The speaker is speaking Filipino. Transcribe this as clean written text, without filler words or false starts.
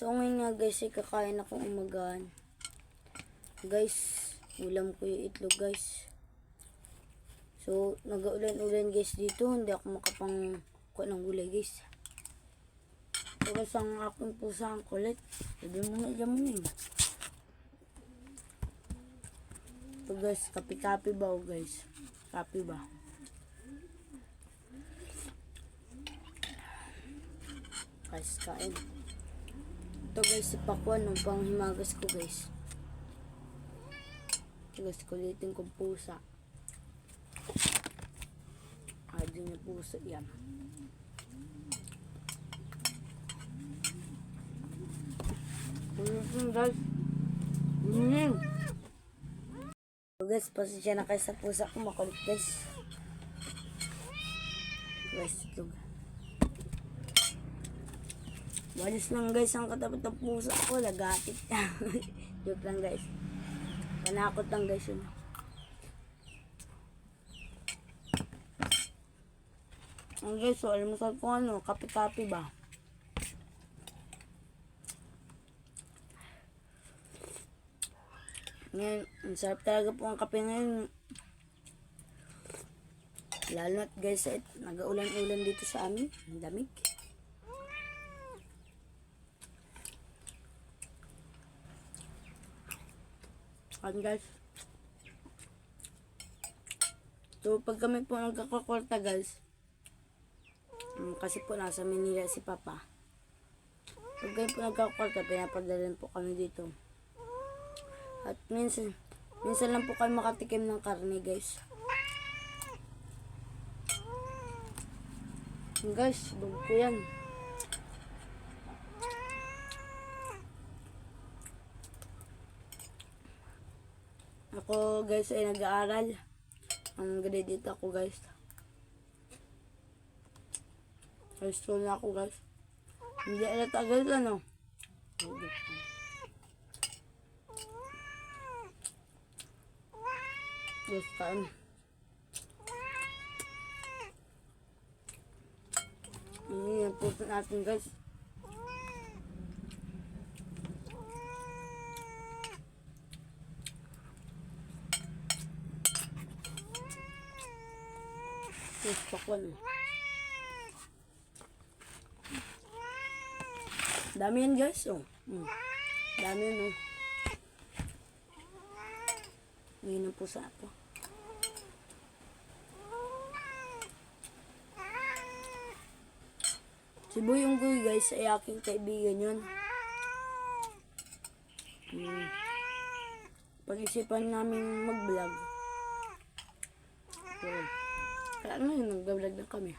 So ngayon nga guys, ay kakain akong umagahan. Guys, ulam ko yung itlog guys. So, nag-ulan-ulan guys dito. Hindi ako makapangkuha ng gulay guys. So guys, ang aking pusa ang kulit. Sabi mo na dyan mo na yun. So guys, kapi-kapi ba o guys? Kapi ba? Guys, kain. Ito guys, si Pakwan, ang panghimagas ko guys. Ito guys, kulitin kong pusa. Din na pusa yan. Guys. So guys, pasensya na kayo sa pusa ko, makulit guys. Guys, ito. Walis lang guys ang katapat ng pusa ko, lagatit. Joke lang guys. Panakot lang guys yun. Ang guys, so alam mo sa kung ano, kape-kape ba? Ngayon, ang sarap talaga po ang kape ngayon. Lalo na't guys, nag-ulan-ulan dito sa amin. Ang damig. At guys, so pag kami po nagkakakwarta guys, kasi po nasa Manila si Papa. Pag kayo po nagkakwarta, pinapadalhan po kami dito. At minsan lang po kayo makatikim ng karne guys. Guys, bug ko yan. Ako guys ay nag-aaral. Ang grade dito ako guys. High school na ako guys. Hindi alata guys ano. This time. Ini yung puso natin guys. Yes, pakwan. Dami yan guys, oh. Dami yan, oh. Ngayon ang pusa ako. Si Boyong Guy guys ay aking kaibigan yun. Pag-isipan namin mag-vlog. Kaya ngayon, nag-vlog na kami.